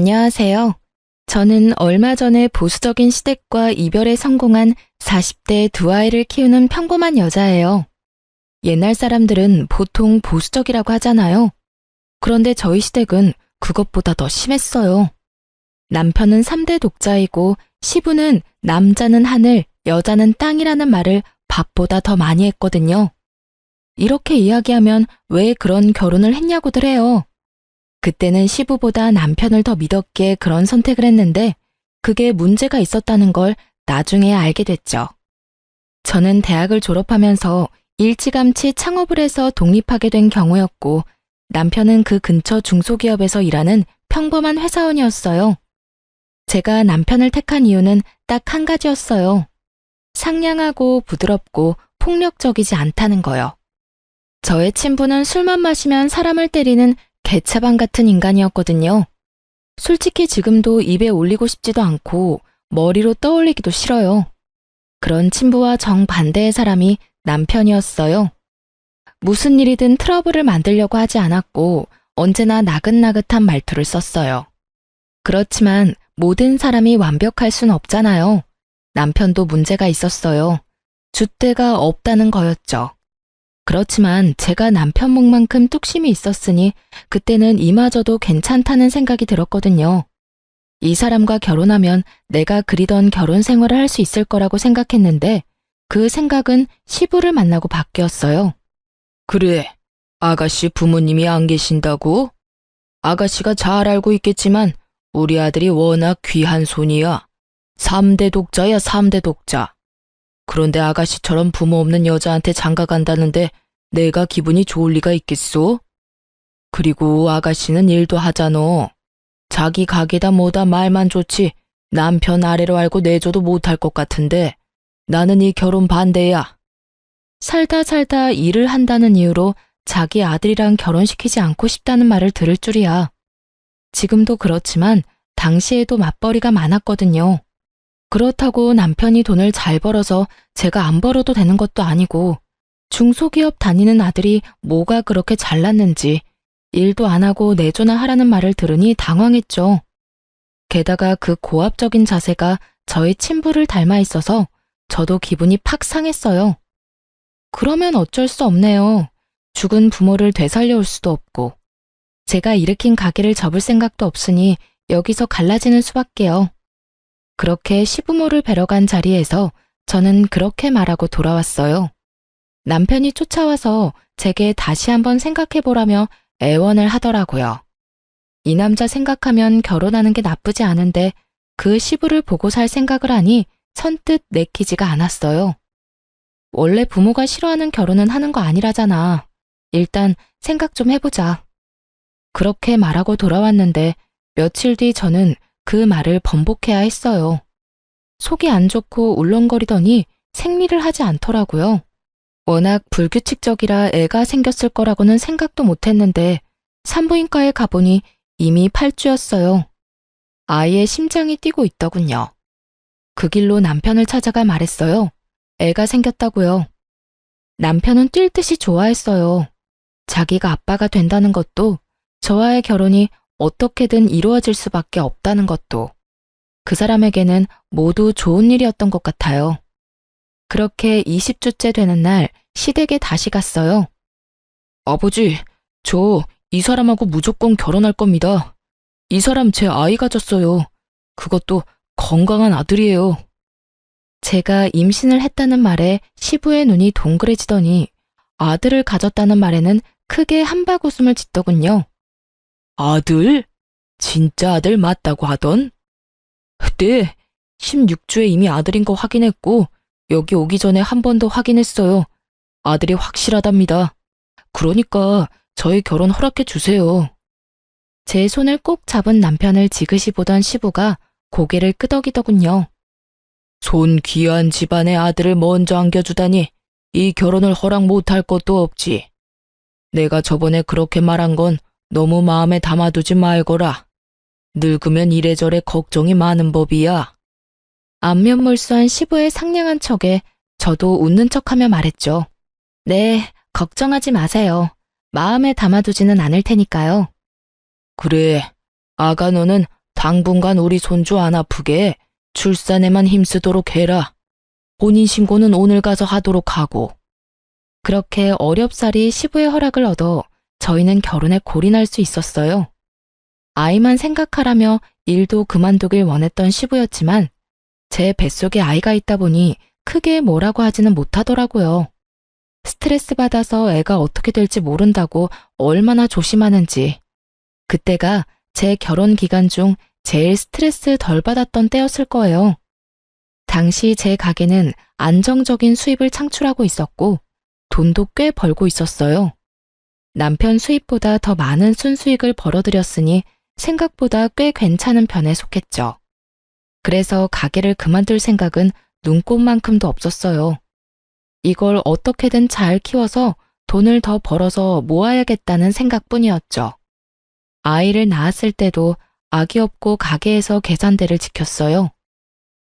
안녕하세요. 저는 얼마 전에 보수적인 시댁과 이별에 성공한 40대 두 아이를 키우는 평범한 여자예요. 옛날 사람들은 보통 보수적이라고 하잖아요. 그런데 저희 시댁은 그것보다 더 심했어요. 남편은 3대 독자이고 시부는 남자는 하늘, 여자는 땅이라는 말을 밥보다 더 많이 했거든요. 이렇게 이야기하면 왜 그런 결혼을 했냐고들 해요. 그때는 시부보다 남편을 더 믿었기에 그런 선택을 했는데 그게 문제가 있었다는 걸 나중에 알게 됐죠. 저는 대학을 졸업하면서 일찌감치 창업을 해서 독립하게 된 경우였고 남편은 그 근처 중소기업에서 일하는 평범한 회사원이었어요. 제가 남편을 택한 이유는 딱 한 가지였어요. 상냥하고 부드럽고 폭력적이지 않다는 거요. 저의 친부는 술만 마시면 사람을 때리는 개차반 같은 인간이었거든요. 솔직히 지금도 입에 올리고 싶지도 않고 머리로 떠올리기도 싫어요. 그런 친부와 정반대의 사람이 남편이었어요. 무슨 일이든 트러블을 만들려고 하지 않았고 언제나 나긋나긋한 말투를 썼어요. 그렇지만 모든 사람이 완벽할 순 없잖아요. 남편도 문제가 있었어요. 줏대가 없다는 거였죠. 그렇지만 제가 남편 목만큼 뚝심이 있었으니 그때는 이마저도 괜찮다는 생각이 들었거든요. 이 사람과 결혼하면 내가 그리던 결혼 생활을 할 수 있을 거라고 생각했는데 그 생각은 시부를 만나고 바뀌었어요. 그래, 아가씨 부모님이 안 계신다고? 아가씨가 잘 알고 있겠지만 우리 아들이 워낙 귀한 손이야. 3대 독자야, 3대 독자. 그런데 아가씨처럼 부모 없는 여자한테 장가 간다는데 내가 기분이 좋을 리가 있겠소? 그리고 아가씨는 일도 하잖아. 자기 가게다 뭐다 말만 좋지 남편 아래로 알고 내줘도 못할 것 같은데 나는 이 결혼 반대야. 살다 일을 한다는 이유로 자기 아들이랑 결혼시키지 않고 싶다는 말을 들을 줄이야. 지금도 그렇지만 당시에도 맞벌이가 많았거든요. 그렇다고 남편이 돈을 잘 벌어서 제가 안 벌어도 되는 것도 아니고 중소기업 다니는 아들이 뭐가 그렇게 잘났는지 일도 안 하고 내조나 하라는 말을 들으니 당황했죠. 게다가 그 고압적인 자세가 저의 친부를 닮아 있어서 저도 기분이 팍 상했어요. 그러면 어쩔 수 없네요. 죽은 부모를 되살려올 수도 없고 제가 일으킨 가게를 접을 생각도 없으니 여기서 갈라지는 수밖에요. 그렇게 시부모를 뵈러 간 자리에서 저는 그렇게 말하고 돌아왔어요. 남편이 쫓아와서 제게 다시 한번 생각해보라며 애원을 하더라고요. 이 남자 생각하면 결혼하는 게 나쁘지 않은데 그 시부를 보고 살 생각을 하니 선뜻 내키지가 않았어요. 원래 부모가 싫어하는 결혼은 하는 거 아니라잖아. 일단 생각 좀 해보자. 그렇게 말하고 돌아왔는데 며칠 뒤 저는 그 말을 번복해야 했어요. 속이 안 좋고 울렁거리더니 생리를 하지 않더라고요. 워낙 불규칙적이라 애가 생겼을 거라고는 생각도 못했는데 산부인과에 가보니 이미 8주였어요. 아이의 심장이 뛰고 있더군요. 그 길로 남편을 찾아가 말했어요. 애가 생겼다고요. 남편은 뛸 듯이 좋아했어요. 자기가 아빠가 된다는 것도 저와의 결혼이 어떻게든 이루어질 수밖에 없다는 것도 그 사람에게는 모두 좋은 일이었던 것 같아요. 그렇게 20주째 되는 날 시댁에 다시 갔어요. 아버지, 저 이 사람하고 무조건 결혼할 겁니다. 이 사람 제 아이 가졌어요. 그것도 건강한 아들이에요. 제가 임신을 했다는 말에 시부의 눈이 동그래지더니 아들을 가졌다는 말에는 크게 한박웃음을 짓더군요. 아들? 진짜 아들 맞다고 하던? 네, 16주에 이미 아들인 거 확인했고 여기 오기 전에 한 번 더 확인했어요. 아들이 확실하답니다. 그러니까 저희 결혼 허락해 주세요. 제 손을 꼭 잡은 남편을 지그시 보던 시부가 고개를 끄덕이더군요. 손 귀한 집안의 아들을 먼저 안겨주다니 이 결혼을 허락 못할 것도 없지. 내가 저번에 그렇게 말한 건 너무 마음에 담아두지 말거라. 늙으면 이래저래 걱정이 많은 법이야. 안면몰수한 시부의 상냥한 척에 저도 웃는 척하며 말했죠. 네, 걱정하지 마세요. 마음에 담아두지는 않을 테니까요. 그래, 아가 너는 당분간 우리 손주 안 아프게 출산에만 힘쓰도록 해라. 혼인신고는 오늘 가서 하도록 하고. 그렇게 어렵사리 시부의 허락을 얻어 저희는 결혼에 골인할 수 있었어요. 아이만 생각하라며 일도 그만두길 원했던 시부였지만 제 뱃속에 아이가 있다 보니 크게 뭐라고 하지는 못하더라고요. 스트레스 받아서 애가 어떻게 될지 모른다고 얼마나 조심하는지. 그때가 제 결혼 기간 중 제일 스트레스 덜 받았던 때였을 거예요. 당시 제 가게는 안정적인 수입을 창출하고 있었고 돈도 꽤 벌고 있었어요. 남편 수입보다 더 많은 순수익을 벌어들였으니 생각보다 꽤 괜찮은 편에 속했죠. 그래서 가게를 그만둘 생각은 눈꼽만큼도 없었어요. 이걸 어떻게든 잘 키워서 돈을 더 벌어서 모아야겠다는 생각뿐이었죠. 아이를 낳았을 때도 아기 없고 가게에서 계산대를 지켰어요.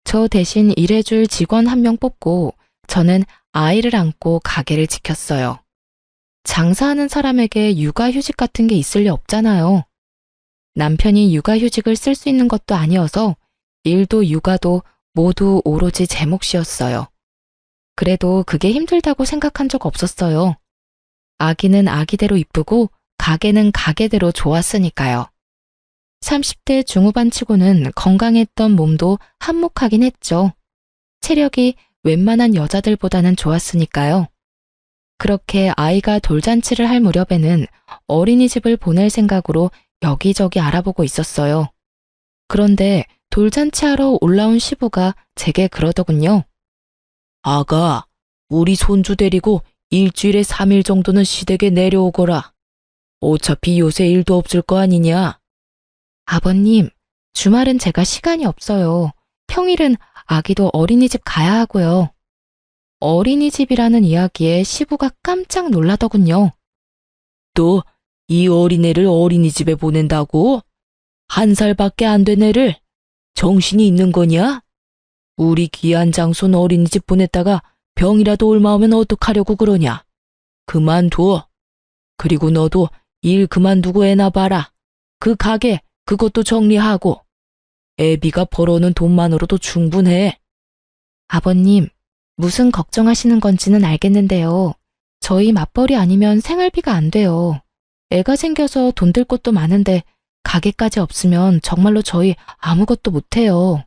저 대신 일해줄 직원 한 명 뽑고 저는 아이를 안고 가게를 지켰어요. 장사하는 사람에게 육아휴직 같은 게 있을 리 없잖아요. 남편이 육아휴직을 쓸 수 있는 것도 아니어서 일도 육아도 모두 오로지 제 몫이었어요. 그래도 그게 힘들다고 생각한 적 없었어요. 아기는 아기대로 이쁘고 가게는 가게대로 좋았으니까요. 30대 중후반 치고는 건강했던 몸도 한몫하긴 했죠. 체력이 웬만한 여자들보다는 좋았으니까요. 그렇게 아이가 돌잔치를 할 무렵에는 어린이집을 보낼 생각으로 여기저기 알아보고 있었어요. 그런데 돌잔치하러 올라온 시부가 제게 그러더군요. 아가, 우리 손주 데리고 일주일에 3일 정도는 시댁에 내려오거라. 어차피 요새 일도 없을 거 아니냐. 아버님, 주말은 제가 시간이 없어요. 평일은 아기도 어린이집 가야 하고요. 어린이집이라는 이야기에 시부가 깜짝 놀라더군요. 또 이 어린애를 어린이집에 보낸다고? 1살밖에 안 된 애를? 정신이 있는 거냐? 우리 귀한 장손 어린이집 보냈다가 병이라도 올마오면 어떡하려고 그러냐? 그만둬. 그리고 너도 일 그만두고 애나 봐라. 그 가게 그것도 정리하고. 애비가 벌어오는 돈만으로도 충분해. 아버님, 무슨 걱정하시는 건지는 알겠는데요. 저희 맞벌이 아니면 생활비가 안 돼요. 애가 생겨서 돈 들 곳도 많은데 가게까지 없으면 정말로 저희 아무것도 못해요.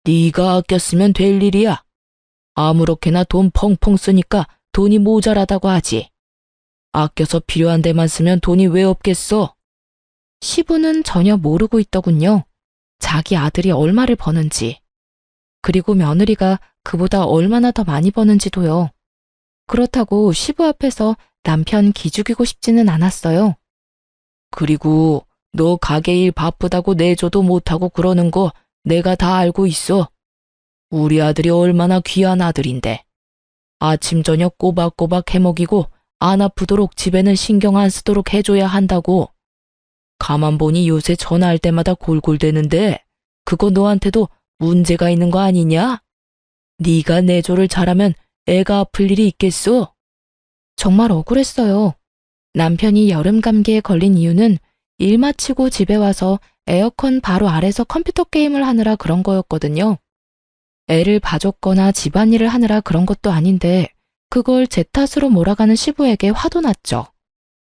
네가 아꼈으면 될 일이야. 아무렇게나 돈 펑펑 쓰니까 돈이 모자라다고 하지. 아껴서 필요한 데만 쓰면 돈이 왜 없겠어? 시부는 전혀 모르고 있더군요. 자기 아들이 얼마를 버는지. 그리고 며느리가 그보다 얼마나 더 많이 버는지도요. 그렇다고 시부 앞에서 남편 기죽이고 싶지는 않았어요. 그리고 너 가게 일 바쁘다고 내줘도 못하고 그러는 거 내가 다 알고 있어. 우리 아들이 얼마나 귀한 아들인데. 아침 저녁 꼬박꼬박 해먹이고 안 아프도록 집에는 신경 안 쓰도록 해줘야 한다고. 가만 보니 요새 전화할 때마다 골골대는데 그거 너한테도 문제가 있는 거 아니냐? 네가 내조를 잘하면 애가 아플 일이 있겠어? 정말 억울했어요. 남편이 여름 감기에 걸린 이유는 일 마치고 집에 와서 에어컨 바로 아래서 컴퓨터 게임을 하느라 그런 거였거든요. 애를 봐줬거나 집안일을 하느라 그런 것도 아닌데 그걸 제 탓으로 몰아가는 시부에게 화도 났죠.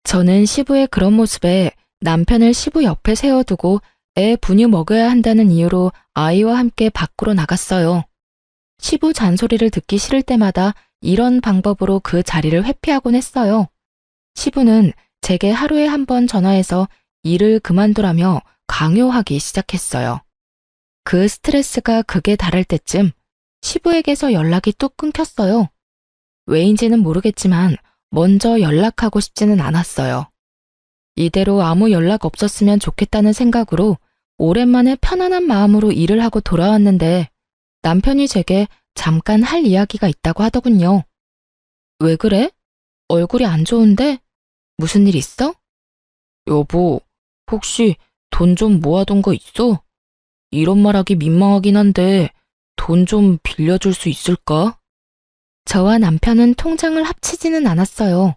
저는 시부의 그런 모습에 남편을 시부 옆에 세워두고 애 분유 먹여야 한다는 이유로 아이와 함께 밖으로 나갔어요. 시부 잔소리를 듣기 싫을 때마다 이런 방법으로 그 자리를 회피하곤 했어요. 시부는 제게 하루에 한 번 전화해서 일을 그만두라며 강요하기 시작했어요. 그 스트레스가 극에 달할 때쯤 시부에게서 연락이 뚝 끊겼어요. 왜인지는 모르겠지만 먼저 연락하고 싶지는 않았어요. 이대로 아무 연락 없었으면 좋겠다는 생각으로 오랜만에 편안한 마음으로 일을 하고 돌아왔는데 남편이 제게 잠깐 할 이야기가 있다고 하더군요. 왜 그래? 얼굴이 안 좋은데? 무슨 일 있어? 여보, 혹시 돈 좀 모아둔 거 있어? 이런 말하기 민망하긴 한데 돈 좀 빌려줄 수 있을까? 저와 남편은 통장을 합치지는 않았어요.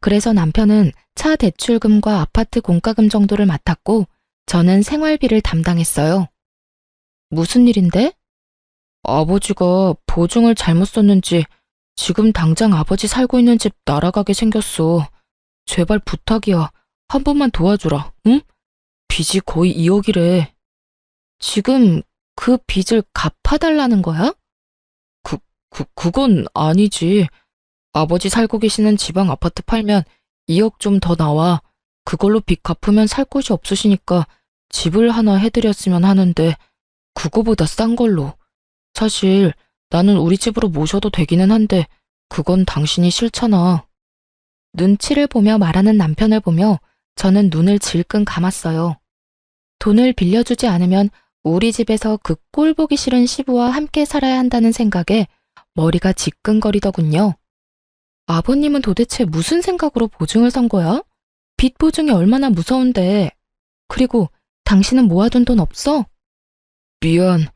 그래서 남편은 차 대출금과 아파트 공과금 정도를 맡았고 저는 생활비를 담당했어요. 무슨 일인데? 아버지가 보증을 잘못 썼는지 지금 당장 아버지 살고 있는 집 날아가게 생겼어. 제발 부탁이야. 한 번만 도와주라, 응? 빚이 거의 2억이래. 지금 그 빚을 갚아달라는 거야? 그건 아니지. 아버지 살고 계시는 지방 아파트 팔면 2억 좀 더 나와. 그걸로 빚 갚으면 살 곳이 없으시니까 집을 하나 해드렸으면 하는데 그거보다 싼 걸로. 사실 나는 우리 집으로 모셔도 되기는 한데 그건 당신이 싫잖아. 눈치를 보며 말하는 남편을 보며 저는 눈을 질끈 감았어요. 돈을 빌려주지 않으면 우리 집에서 그 꼴 보기 싫은 시부와 함께 살아야 한다는 생각에 머리가 지끈거리더군요. 아버님은 도대체 무슨 생각으로 보증을 선 거야? 빚 보증이 얼마나 무서운데. 그리고 당신은 모아둔 돈 없어? 미안.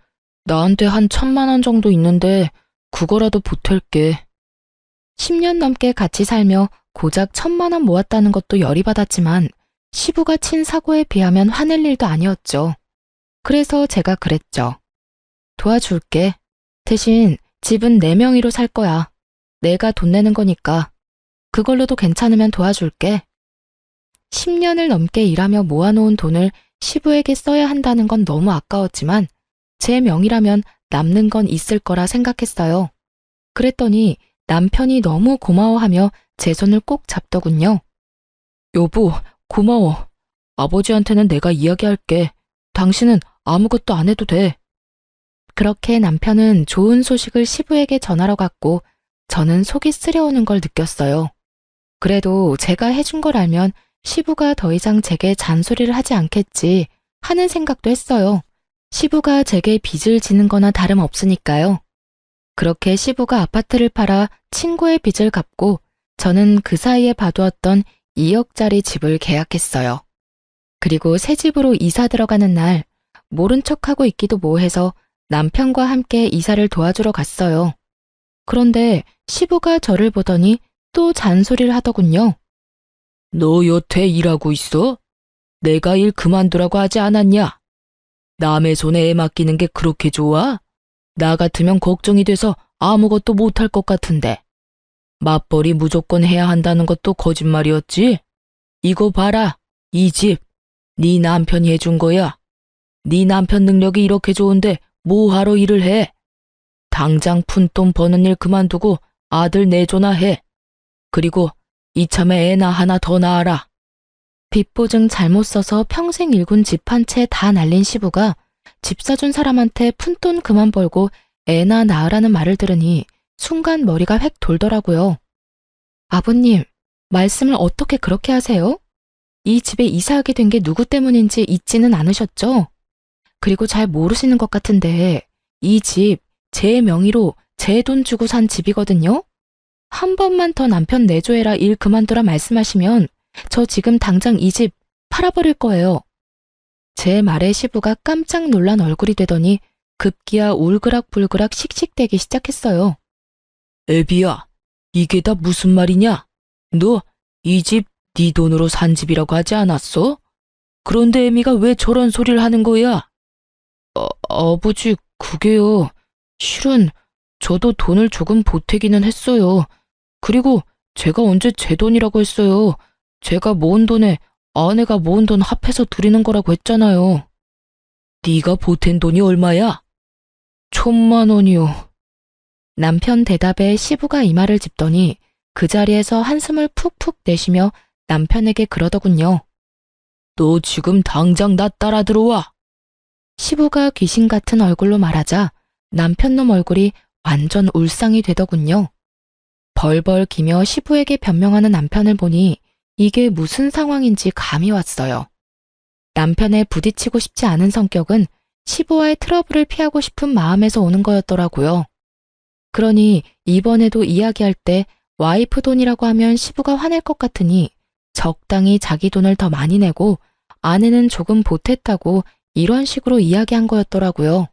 나한테 한 1,000만 원 정도 있는데 그거라도 보탤게. 10년 넘게 같이 살며 고작 1,000만 원 모았다는 것도 열이 받았지만 시부가 친 사고에 비하면 화낼 일도 아니었죠. 그래서 제가 그랬죠. 도와줄게. 대신 집은 내 명의로 살 거야. 내가 돈 내는 거니까. 그걸로도 괜찮으면 도와줄게. 10년을 넘게 일하며 모아놓은 돈을 시부에게 써야 한다는 건 너무 아까웠지만 제 명의라면 남는 건 있을 거라 생각했어요. 그랬더니 남편이 너무 고마워하며 제 손을 꼭 잡더군요. 여보, 고마워. 아버지한테는 내가 이야기할게. 당신은 아무것도 안 해도 돼. 그렇게 남편은 좋은 소식을 시부에게 전하러 갔고 저는 속이 쓰려오는 걸 느꼈어요. 그래도 제가 해준 걸 알면 시부가 더 이상 제게 잔소리를 하지 않겠지 하는 생각도 했어요. 시부가 제게 빚을 지는 거나 다름없으니까요. 그렇게 시부가 아파트를 팔아 친구의 빚을 갚고 저는 그 사이에 봐두었던 2억짜리 집을 계약했어요. 그리고 새 집으로 이사 들어가는 날 모른 척하고 있기도 뭐해서 남편과 함께 이사를 도와주러 갔어요. 그런데 시부가 저를 보더니 또 잔소리를 하더군요. 너 여태 일하고 있어? 내가 일 그만두라고 하지 않았냐? 남의 손에 애 맡기는 게 그렇게 좋아? 나 같으면 걱정이 돼서 아무것도 못할 것 같은데. 맞벌이 무조건 해야 한다는 것도 거짓말이었지? 이거 봐라, 이 집, 네 남편이 해준 거야. 네 남편 능력이 이렇게 좋은데 뭐하러 일을 해? 당장 푼돈 버는 일 그만두고 아들 내조나 해. 그리고 이참에 애나 하나 더 낳아라. 빚보증 잘못 써서 평생 일군 집 한 채 다 날린 시부가 집 사준 사람한테 푼돈 그만 벌고 애나 낳으라는 말을 들으니 순간 머리가 획 돌더라고요. 아버님, 말씀을 어떻게 그렇게 하세요? 이 집에 이사하게 된 게 누구 때문인지 잊지는 않으셨죠? 그리고 잘 모르시는 것 같은데 이 집 제 명의로 제 돈 주고 산 집이거든요? 한 번만 더 남편 내조해라 일 그만두라 말씀하시면 저 지금 당장 이 집 팔아버릴 거예요. 제 말에 시부가 깜짝 놀란 얼굴이 되더니 급기야 울그락불그락 씩씩대기 시작했어요. 애비야, 이게 다 무슨 말이냐? 너 이 집 네 돈으로 산 집이라고 하지 않았어? 그런데 애미가 왜 저런 소리를 하는 거야? 아버지, 그게요. 실은 저도 돈을 조금 보태기는 했어요. 그리고 제가 언제 제 돈이라고 했어요. 제가 모은 돈에 아내가 모은 돈 합해서 드리는 거라고 했잖아요. 네가 보탠 돈이 얼마야? 1,000만 원이요. 남편 대답에 시부가 이마를 짚더니 그 자리에서 한숨을 푹푹 내쉬며 남편에게 그러더군요. 너 지금 당장 나 따라 들어와. 시부가 귀신 같은 얼굴로 말하자 남편놈 얼굴이 완전 울상이 되더군요. 벌벌 기며 시부에게 변명하는 남편을 보니 이게 무슨 상황인지 감이 왔어요. 남편에 부딪히고 싶지 않은 성격은 시부와의 트러블을 피하고 싶은 마음에서 오는 거였더라고요. 그러니 이번에도 이야기할 때 와이프 돈이라고 하면 시부가 화낼 것 같으니 적당히 자기 돈을 더 많이 내고 아내는 조금 보탰다고 이런 식으로 이야기한 거였더라고요.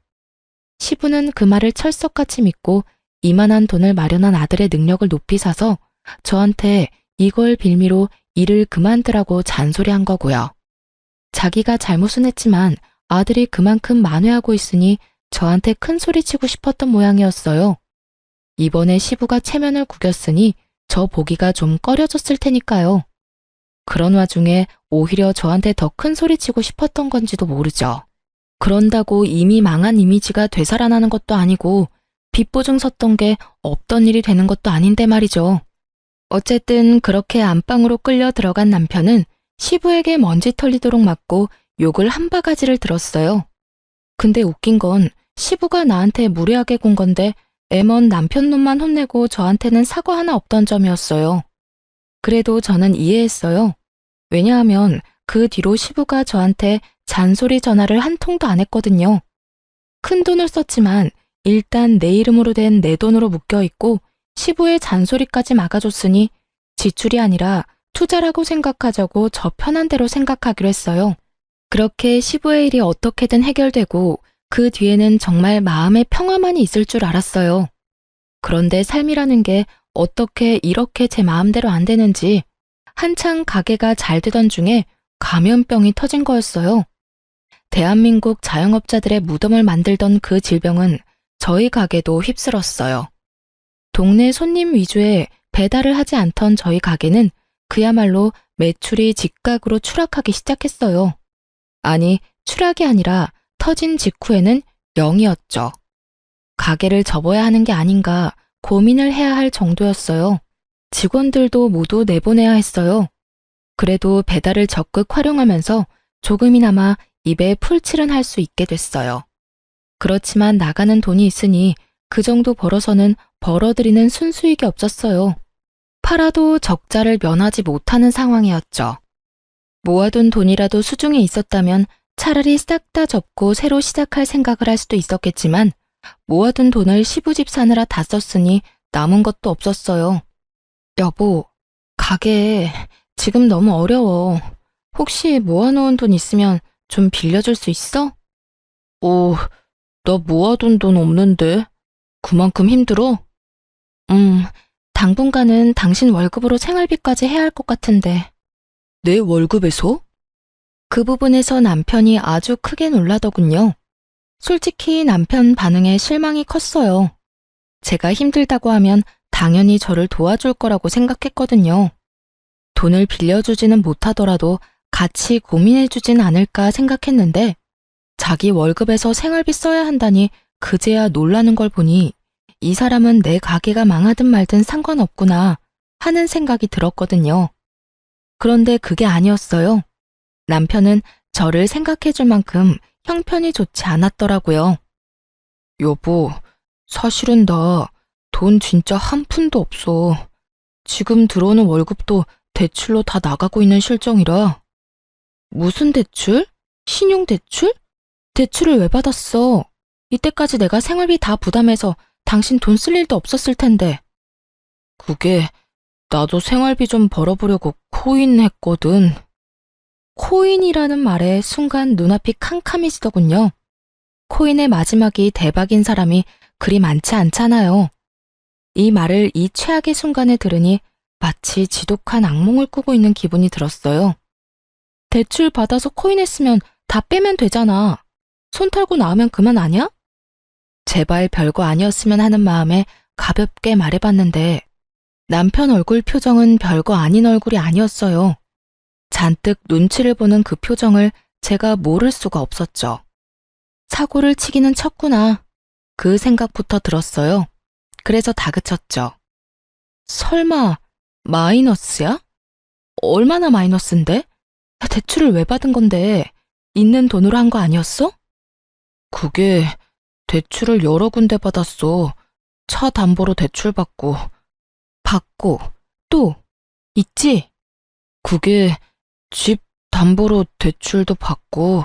시부는 그 말을 철석같이 믿고 이만한 돈을 마련한 아들의 능력을 높이 사서 저한테 이걸 빌미로 일을 그만두라고 잔소리한 거고요. 자기가 잘못은 했지만 아들이 그만큼 만회하고 있으니 저한테 큰 소리 치고 싶었던 모양이었어요. 이번에 시부가 체면을 구겼으니 저 보기가 좀 꺼려졌을 테니까요. 그런 와중에 오히려 저한테 더 큰 소리 치고 싶었던 건지도 모르죠. 그런다고 이미 망한 이미지가 되살아나는 것도 아니고 빚보증 섰던 게 없던 일이 되는 것도 아닌데 말이죠. 어쨌든 그렇게 안방으로 끌려 들어간 남편은 시부에게 먼지 털리도록 맞고 욕을 한 바가지를 들었어요. 근데 웃긴 건 시부가 나한테 무례하게 군 건데 애먼 남편 놈만 혼내고 저한테는 사과 하나 없던 점이었어요. 그래도 저는 이해했어요. 왜냐하면 그 뒤로 시부가 저한테 잔소리 전화를 한 통도 안 했거든요. 큰 돈을 썼지만 일단 내 이름으로 된 내 돈으로 묶여있고 시부의 잔소리까지 막아줬으니 지출이 아니라 투자라고 생각하자고 저 편한 대로 생각하기로 했어요. 그렇게 시부의 일이 어떻게든 해결되고 그 뒤에는 정말 마음의 평화만이 있을 줄 알았어요. 그런데 삶이라는 게 어떻게 이렇게 제 마음대로 안 되는지 한창 가게가 잘 되던 중에 감염병이 터진 거였어요. 대한민국 자영업자들의 무덤을 만들던 그 질병은 저희 가게도 휩쓸었어요. 동네 손님 위주의 배달을 하지 않던 저희 가게는 그야말로 매출이 직각으로 추락하기 시작했어요. 아니, 추락이 아니라 터진 직후에는 0이었죠. 가게를 접어야 하는 게 아닌가 고민을 해야 할 정도였어요. 직원들도 모두 내보내야 했어요. 그래도 배달을 적극 활용하면서 조금이나마 입에 풀칠은 할 수 있게 됐어요. 그렇지만 나가는 돈이 있으니 그 정도 벌어서는 벌어들이는 순수익이 없었어요. 팔아도 적자를 면하지 못하는 상황이었죠. 모아둔 돈이라도 수중에 있었다면 차라리 싹 다 접고 새로 시작할 생각을 할 수도 있었겠지만 모아둔 돈을 시부집 사느라 다 썼으니 남은 것도 없었어요. 여보, 가게 지금 너무 어려워. 혹시 모아놓은 돈 있으면 좀 빌려줄 수 있어? 나 모아둔 돈 없는데. 그만큼 힘들어? 당분간은 당신 월급으로 생활비까지 해야 할 것 같은데. 내 월급에서? 그 부분에서 남편이 아주 크게 놀라더군요. 솔직히 남편 반응에 실망이 컸어요. 제가 힘들다고 하면 당연히 저를 도와줄 거라고 생각했거든요. 돈을 빌려주지는 못하더라도 같이 고민해주진 않을까 생각했는데 자기 월급에서 생활비 써야 한다니 그제야 놀라는 걸 보니 이 사람은 내 가게가 망하든 말든 상관없구나 하는 생각이 들었거든요. 그런데 그게 아니었어요. 남편은 저를 생각해줄 만큼 형편이 좋지 않았더라고요. 여보, 사실은 나 돈 진짜 한 푼도 없어. 지금 들어오는 월급도 대출로 다 나가고 있는 실정이라. 무슨 대출? 신용대출? 대출을 왜 받았어? 이때까지 내가 생활비 다 부담해서 당신 돈 쓸 일도 없었을 텐데. 그게 나도 생활비 좀 벌어보려고 코인 했거든. 코인이라는 말에 순간 눈앞이 캄캄해지더군요. 코인의 마지막이 대박인 사람이 그리 많지 않잖아요. 이 말을 이 최악의 순간에 들으니 마치 지독한 악몽을 꾸고 있는 기분이 들었어요. 대출 받아서 코인 했으면 다 빼면 되잖아. 손 털고 나오면 그만 아냐? 제발 별거 아니었으면 하는 마음에 가볍게 말해봤는데 남편 얼굴 표정은 별거 아닌 얼굴이 아니었어요. 잔뜩 눈치를 보는 그 표정을 제가 모를 수가 없었죠. 사고를 치기는 쳤구나. 그 생각부터 들었어요. 그래서 다그쳤죠. 설마 마이너스야? 얼마나 마이너스인데? 대출을 왜 받은 건데? 있는 돈으로 한 거 아니었어? 그게 대출을 여러 군데 받았어. 차 담보로 대출 받고 또 있지? 그게 집 담보로 대출도 받고.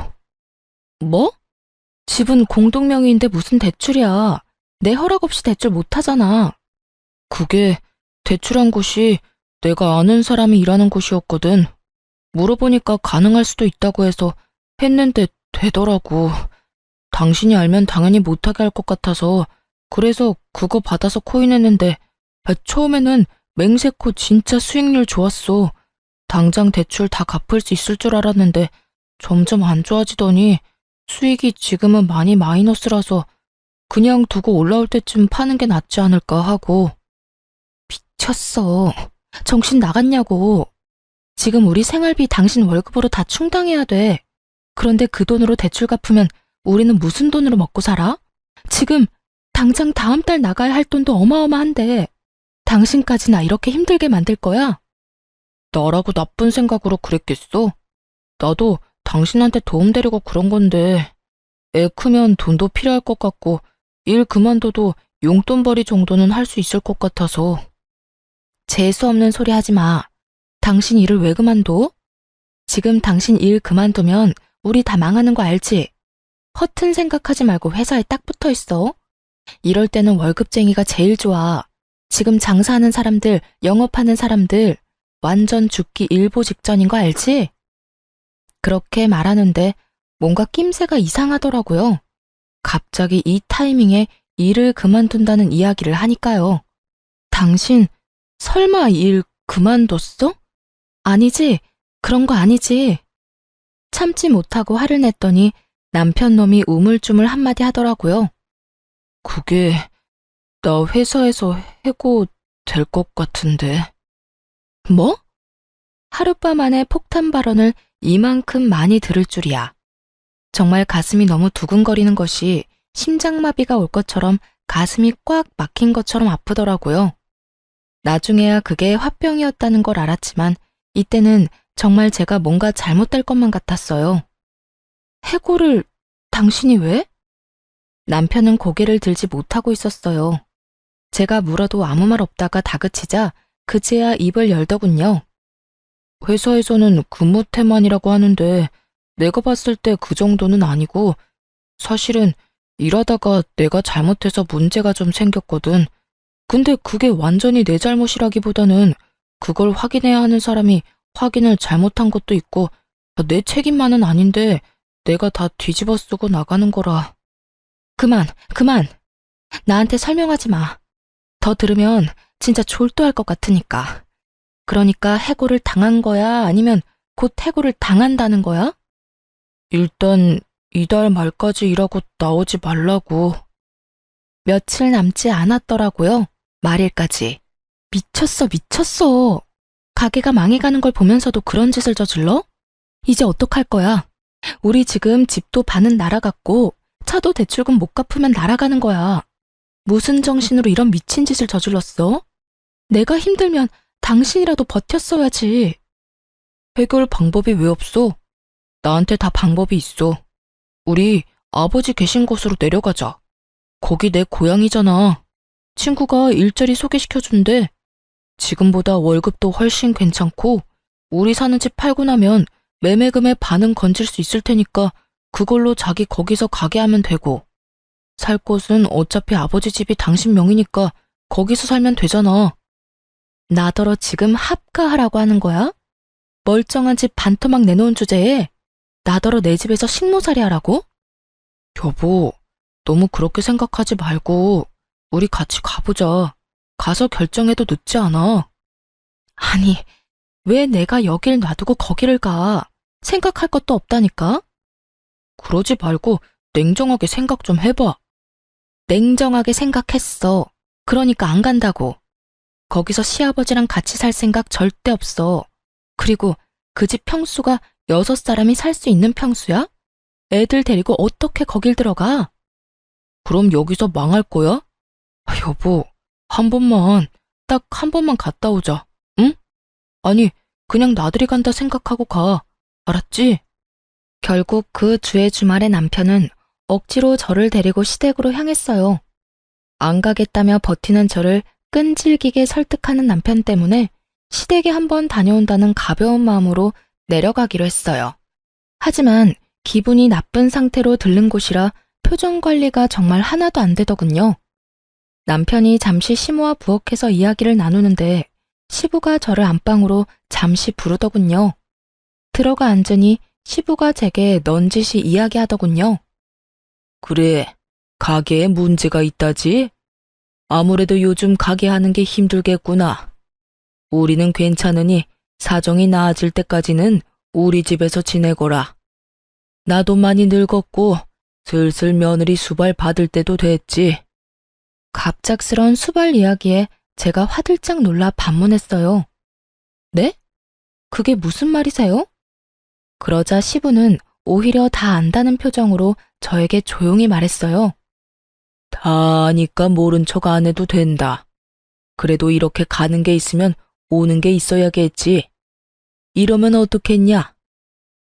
뭐? 집은 공동명의인데 무슨 대출이야. 내 허락 없이 대출 못하잖아. 그게 대출한 곳이 내가 아는 사람이 일하는 곳이었거든. 물어보니까 가능할 수도 있다고 해서 했는데 되더라고. 당신이 알면 당연히 못하게 할 것 같아서 그래서 그거 받아서 코인했는데 처음에는 맹세코 진짜 수익률 좋았어. 당장 대출 다 갚을 수 있을 줄 알았는데 점점 안 좋아지더니 수익이 지금은 많이 마이너스라서 그냥 두고 올라올 때쯤 파는 게 낫지 않을까 하고. 미쳤어. 정신 나갔냐고. 지금 우리 생활비 당신 월급으로 다 충당해야 돼. 그런데 그 돈으로 대출 갚으면 우리는 무슨 돈으로 먹고 살아? 지금 당장 다음 달 나가야 할 돈도 어마어마한데 당신까지 나 이렇게 힘들게 만들 거야? 나라고 나쁜 생각으로 그랬겠어? 나도 당신한테 도움되려고 그런 건데, 애 크면 돈도 필요할 것 같고, 일 그만둬도 용돈벌이 정도는 할 수 있을 것 같아서. 재수 없는 소리 하지 마. 당신 일을 왜 그만둬? 지금 당신 일 그만두면 우리 다 망하는 거 알지? 허튼 생각하지 말고 회사에 딱 붙어 있어. 이럴 때는 월급쟁이가 제일 좋아. 지금 장사하는 사람들, 영업하는 사람들 완전 죽기 일보 직전인 거 알지? 그렇게 말하는데 뭔가 낌새가 이상하더라고요. 갑자기 이 타이밍에 일을 그만둔다는 이야기를 하니까요. 당신 설마 일 그만뒀어? 아니지, 그런 거 아니지. 참지 못하고 화를 냈더니 남편 놈이 우물쭈물 한마디 하더라고요. 그게, 나 회사에서 해고 될 것 같은데. 뭐? 하룻밤 안에 폭탄 발언을 이만큼 많이 들을 줄이야. 정말 가슴이 너무 두근거리는 것이 심장마비가 올 것처럼 가슴이 꽉 막힌 것처럼 아프더라고요. 나중에야 그게 화병이었다는 걸 알았지만 이때는 정말 제가 뭔가 잘못될 것만 같았어요. 해고를 당신이 왜? 남편은 고개를 들지 못하고 있었어요. 제가 물어도 아무 말 없다가 다그치자 그제야 입을 열더군요. 회사에서는 근무 태만이라고 하는데, 내가 봤을 때 그 정도는 아니고, 사실은 일하다가 내가 잘못해서 문제가 좀 생겼거든. 근데 그게 완전히 내 잘못이라기보다는 그걸 확인해야 하는 사람이 확인을 잘못한 것도 있고 내 책임만은 아닌데 내가 다 뒤집어 쓰고 나가는 거라. 그만. 나한테 설명하지 마. 더 들으면 진짜 졸도할 것 같으니까. 그러니까 해고를 당한 거야? 아니면 곧 해고를 당한다는 거야? 일단 이달 말까지 일하고 나오지 말라고. 며칠 남지 않았더라고요. 말일까지. 미쳤어. 가게가 망해가는 걸 보면서도 그런 짓을 저질러? 이제 어떡할 거야? 우리 지금 집도 반은 날아갔고 차도 대출금 못 갚으면 날아가는 거야. 무슨 정신으로 이런 미친 짓을 저질렀어? 내가 힘들면 당신이라도 버텼어야지. 해결 방법이 왜 없어? 나한테 다 방법이 있어. 우리 아버지 계신 곳으로 내려가자. 거기 내 고향이잖아. 친구가 일자리 소개시켜준대. 지금보다 월급도 훨씬 괜찮고 우리 사는 집 팔고 나면 매매금의 반은 건질 수 있을 테니까 그걸로 자기 거기서 가게 하면 되고, 살 곳은 어차피 아버지 집이 당신 명이니까 거기서 살면 되잖아. 나더러 지금 합가하라고 하는 거야? 멀쩡한 집 반토막 내놓은 주제에 나더러 내 집에서 식모살이 하라고? 여보, 너무 그렇게 생각하지 말고 우리 같이 가보자. 가서 결정해도 늦지 않아. 아니, 왜 내가 여길 놔두고 거기를 가? 생각할 것도 없다니까? 그러지 말고 냉정하게 생각 좀 해봐. 냉정하게 생각했어. 그러니까 안 간다고. 거기서 시아버지랑 같이 살 생각 절대 없어. 그리고 그 집 평수가 6사람이 살 수 있는 평수야? 애들 데리고 어떻게 거길 들어가? 그럼 여기서 망할 거야? 여보, 한 번만, 딱 한 번만 갔다 오자. 응? 아니, 그냥 나들이 간다 생각하고 가. 알았지? 결국 그 주의 주말에 남편은 억지로 저를 데리고 시댁으로 향했어요. 안 가겠다며 버티는 저를 끈질기게 설득하는 남편 때문에 시댁에 한번 다녀온다는 가벼운 마음으로 내려가기로 했어요. 하지만 기분이 나쁜 상태로 들른 곳이라 표정 관리가 정말 하나도 안 되더군요. 남편이 잠시 시모와 부엌에서 이야기를 나누는데 시부가 저를 안방으로 잠시 부르더군요. 들어가 앉으니 시부가 제게 넌지시 이야기하더군요. 그래, 가게에 문제가 있다지? 아무래도 요즘 가게 하는 게 힘들겠구나. 우리는 괜찮으니 사정이 나아질 때까지는 우리 집에서 지내거라. 나도 많이 늙었고 슬슬 며느리 수발 받을 때도 됐지. 갑작스런 수발 이야기에 제가 화들짝 놀라 반문했어요. 네? 그게 무슨 말이세요? 그러자 시부는 오히려 다 안다는 표정으로 저에게 조용히 말했어요. 다 아니까 모른 척 안 해도 된다. 그래도 이렇게 가는 게 있으면 오는 게 있어야겠지. 이러면 어떻겠냐?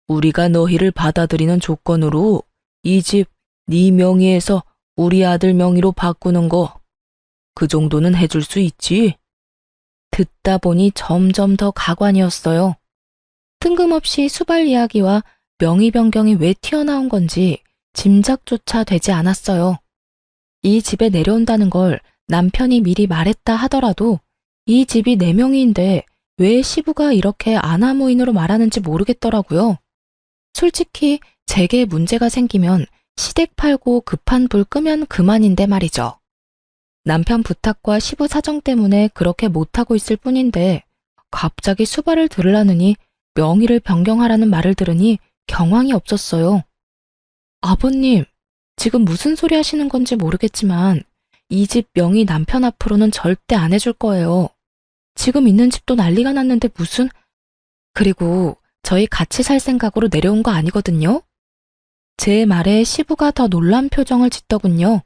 우리가 너희를 받아들이는 조건으로 이 집 네 명의에서 우리 아들 명의로 바꾸는 거, 그 정도는 해줄 수 있지? 듣다 보니 점점 더 가관이었어요. 뜬금없이 수발 이야기와 명의 변경이 왜 튀어나온 건지 짐작조차 되지 않았어요. 이 집에 내려온다는 걸 남편이 미리 말했다 하더라도 이 집이 네 명인데 왜 시부가 이렇게 아나무인으로 말하는지 모르겠더라고요. 솔직히 제게 문제가 생기면 시댁 팔고 급한 불 끄면 그만인데 말이죠. 남편 부탁과 시부 사정 때문에 그렇게 못하고 있을 뿐인데 갑자기 수발을 들으라느니 명의를 변경하라는 말을 들으니 경황이 없었어요. 아버님, 지금 무슨 소리 하시는 건지 모르겠지만 이 집 명의 남편 앞으로는 절대 안 해줄 거예요. 지금 있는 집도 난리가 났는데 무슨... 그리고 저희 같이 살 생각으로 내려온 거 아니거든요? 제 말에 시부가 더 놀란 표정을 짓더군요.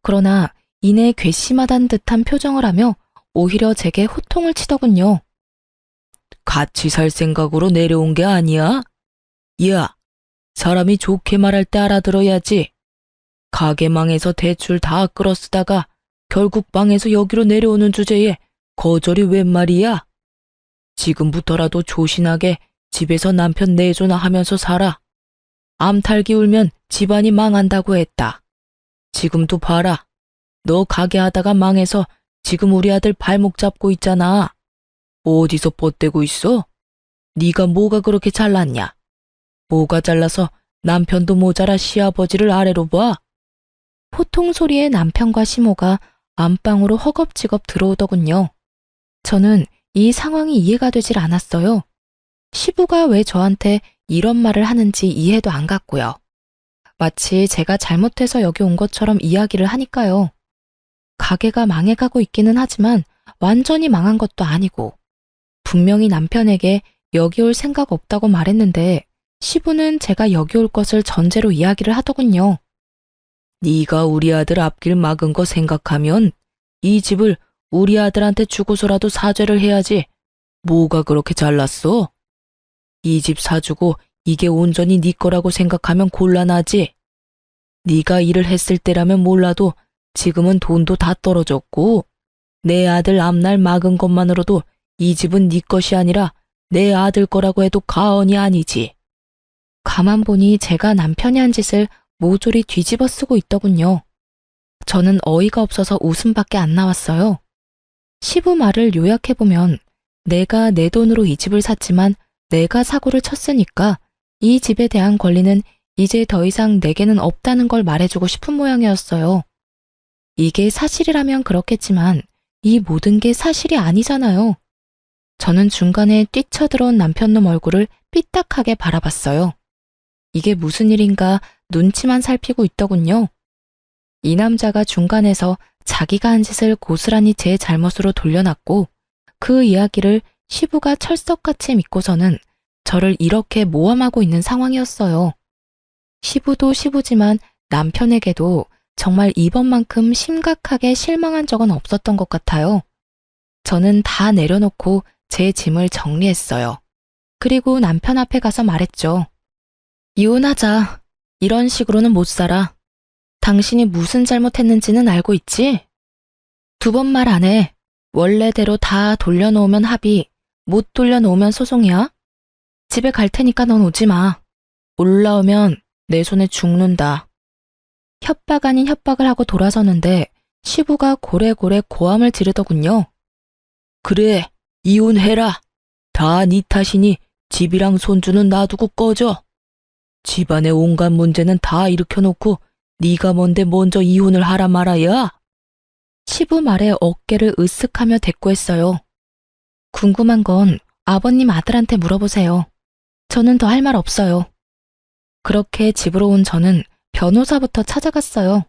그러나 이내 괘씸하단 듯한 표정을 하며 오히려 제게 호통을 치더군요. 같이 살 생각으로 내려온 게 아니야? 야, 사람이 좋게 말할 때 알아들어야지. 가게 망해서 대출 다 끌어쓰다가 결국 망해서 여기로 내려오는 주제에 거절이 웬 말이야? 지금부터라도 조신하게 집에서 남편 내조나 하면서 살아. 암탈기 울면 집안이 망한다고 했다. 지금도 봐라. 너 가게 하다가 망해서 지금 우리 아들 발목 잡고 있잖아. 어디서 뻗대고 있어? 네가 뭐가 그렇게 잘났냐? 뭐가 잘나서 남편도 모자라 시아버지를 아래로 봐? 호통 소리에 남편과 시모가 안방으로 허겁지겁 들어오더군요. 저는 이 상황이 이해가 되질 않았어요. 시부가 왜 저한테 이런 말을 하는지 이해도 안 갔고요. 마치 제가 잘못해서 여기 온 것처럼 이야기를 하니까요. 가게가 망해가고 있기는 하지만 완전히 망한 것도 아니고 분명히 남편에게 여기 올 생각 없다고 말했는데 시부는 제가 여기 올 것을 전제로 이야기를 하더군요. 네가 우리 아들 앞길 막은 거 생각하면 이 집을 우리 아들한테 주고서라도 사죄를 해야지. 뭐가 그렇게 잘났어? 이 집 사주고 이게 온전히 네 거라고 생각하면 곤란하지. 네가 일을 했을 때라면 몰라도 지금은 돈도 다 떨어졌고 내 아들 앞날 막은 것만으로도 이 집은 네 것이 아니라 내 아들 거라고 해도 과언이 아니지. 가만 보니 제가 남편이 한 짓을 모조리 뒤집어 쓰고 있더군요. 저는 어이가 없어서 웃음밖에 안 나왔어요. 시부 말을 요약해보면 내가 내 돈으로 이 집을 샀지만 내가 사고를 쳤으니까 이 집에 대한 권리는 이제 더 이상 내게는 없다는 걸 말해주고 싶은 모양이었어요. 이게 사실이라면 그렇겠지만 이 모든 게 사실이 아니잖아요. 저는 중간에 뛰쳐들어온 남편놈 얼굴을 삐딱하게 바라봤어요. 이게 무슨 일인가 눈치만 살피고 있더군요. 이 남자가 중간에서 자기가 한 짓을 고스란히 제 잘못으로 돌려놨고 그 이야기를 시부가 철석같이 믿고서는 저를 이렇게 모함하고 있는 상황이었어요. 시부도 시부지만 남편에게도 정말 이번만큼 심각하게 실망한 적은 없었던 것 같아요. 저는 다 내려놓고 제 짐을 정리했어요. 그리고 남편 앞에 가서 말했죠. 이혼하자. 이런 식으로는 못 살아. 당신이 무슨 잘못했는지는 알고 있지? 두 번 말 안 해. 원래대로 다 돌려놓으면 합의, 못 돌려놓으면 소송이야. 집에 갈 테니까 넌 오지 마. 올라오면 내 손에 죽는다. 협박 아닌 협박을 하고 돌아서는데 시부가 고래고래 고함을 지르더군요. 그래, 이혼해라. 다 네 탓이니 집이랑 손주는 놔두고 꺼져. 집안의 온갖 문제는 다 일으켜놓고 네가 뭔데 먼저 이혼을 하라 말아야? 시부 말에 어깨를 으쓱하며 대꾸했어요. 궁금한 건 아버님 아들한테 물어보세요. 저는 더 할 말 없어요. 그렇게 집으로 온 저는 변호사부터 찾아갔어요.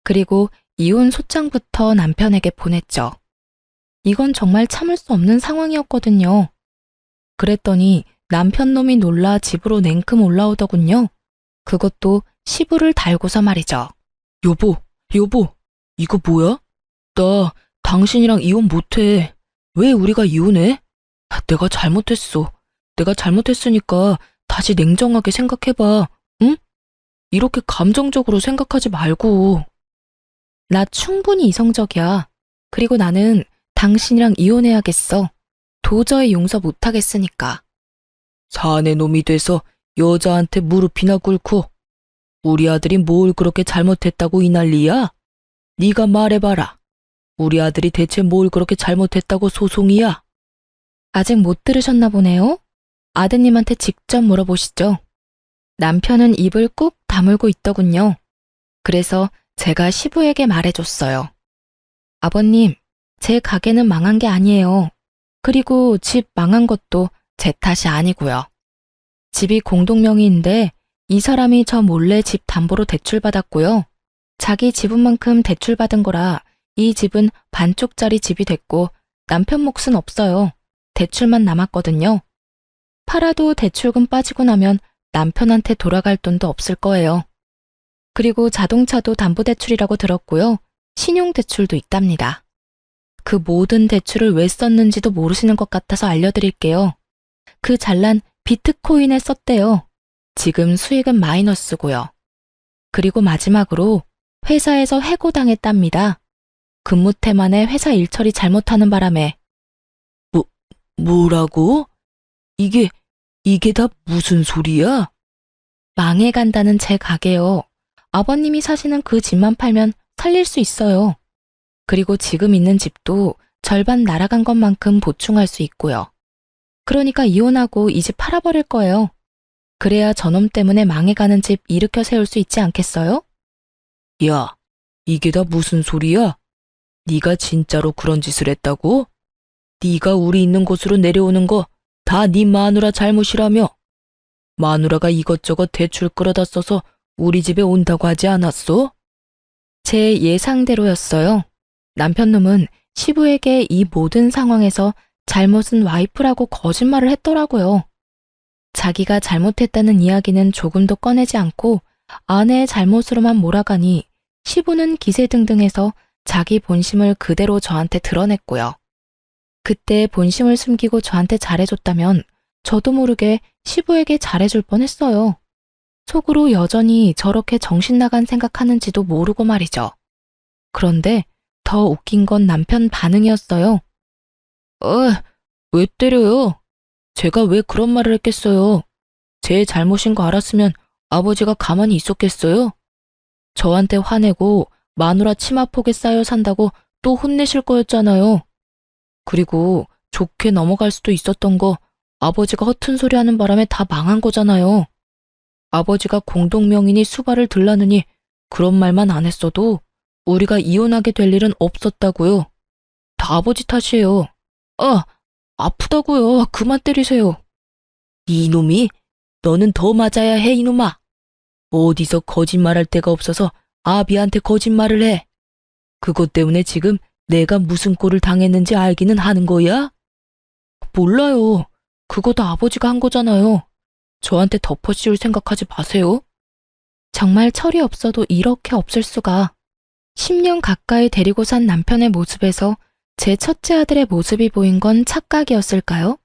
그리고 이혼 소장부터 남편에게 보냈죠. 이건 정말 참을 수 없는 상황이었거든요. 그랬더니 남편 놈이 놀라 집으로 냉큼 올라오더군요. 그것도 시부를 달고서 말이죠. 여보, 이거 뭐야? 나 당신이랑 이혼 못해. 왜 우리가 이혼해? 내가 잘못했어. 내가 잘못했으니까 다시 냉정하게 생각해봐. 응? 이렇게 감정적으로 생각하지 말고. 나 충분히 이성적이야. 그리고 나는 당신이랑 이혼해야겠어. 도저히 용서 못하겠으니까. 사내 놈이 돼서 여자한테 무릎이나 꿇고 우리 아들이 뭘 그렇게 잘못했다고 이 난리야? 네가 말해봐라. 우리 아들이 대체 뭘 그렇게 잘못했다고 소송이야? 아직 못 들으셨나 보네요. 아드님한테 직접 물어보시죠. 남편은 입을 꾹 다물고 있더군요. 그래서 제가 시부에게 말해줬어요. 아버님, 제 가게는 망한 게 아니에요. 그리고 집 망한 것도 제 탓이 아니고요. 집이 공동명의인데 이 사람이 저 몰래 집 담보로 대출받았고요. 자기 지분만큼 대출받은 거라 이 집은 반쪽짜리 집이 됐고 남편 몫은 없어요. 대출만 남았거든요. 팔아도 대출금 빠지고 나면 남편한테 돌아갈 돈도 없을 거예요. 그리고 자동차도 담보대출이라고 들었고요. 신용대출도 있답니다. 그 모든 대출을 왜 썼는지도 모르시는 것 같아서 알려드릴게요. 그 잘난 비트코인에 썼대요. 지금 수익은 마이너스고요. 그리고 마지막으로 회사에서 해고당했답니다. 근무 태만에 회사 일처리 잘못하는 바람에. 뭐라고? 이게 다 무슨 소리야? 망해간다는 제 가게요. 아버님이 사시는 그 집만 팔면 살릴 수 있어요. 그리고 지금 있는 집도 절반 날아간 것만큼 보충할 수 있고요. 그러니까 이혼하고 이 집 팔아버릴 거예요. 그래야 저놈 때문에 망해가는 집 일으켜 세울 수 있지 않겠어요? 야, 이게 다 무슨 소리야? 네가 진짜로 그런 짓을 했다고? 네가 우리 있는 곳으로 내려오는 거 다 네 마누라 잘못이라며? 마누라가 이것저것 대출 끌어다 써서 우리 집에 온다고 하지 않았어? 제 예상대로였어요. 남편놈은 시부에게 이 모든 상황에서 잘못은 와이프라고 거짓말을 했더라고요. 자기가 잘못했다는 이야기는 조금도 꺼내지 않고 아내의 잘못으로만 몰아가니 시부는 기세등등해서 자기 본심을 그대로 저한테 드러냈고요. 그때 본심을 숨기고 저한테 잘해줬다면 저도 모르게 시부에게 잘해줄 뻔했어요. 속으로 여전히 저렇게 정신 나간 생각하는지도 모르고 말이죠. 그런데 더 웃긴 건 남편 반응이었어요. 왜 때려요? 제가 왜 그런 말을 했겠어요? 제 잘못인 거 알았으면 아버지가 가만히 있었겠어요? 저한테 화내고 마누라 치마폭에 쌓여 산다고 또 혼내실 거였잖아요. 그리고 좋게 넘어갈 수도 있었던 거 아버지가 허튼 소리 하는 바람에 다 망한 거잖아요. 아버지가 공동명의니 수발을 들라느니 그런 말만 안 했어도 우리가 이혼하게 될 일은 없었다고요. 다 아버지 탓이에요. 아프다고요. 그만 때리세요. 이놈이, 너는 더 맞아야 해, 이놈아. 어디서 거짓말할 데가 없어서 아비한테 거짓말을 해. 그것 때문에 지금 내가 무슨 꼴을 당했는지 알기는 하는 거야? 몰라요. 그거 다 아버지가 한 거잖아요. 저한테 덮어씌울 생각하지 마세요. 정말 철이 없어도 이렇게 없을 수가. 10년 가까이 데리고 산 남편의 모습에서 제 첫째 아들의 모습이 보인 건 착각이었을까요?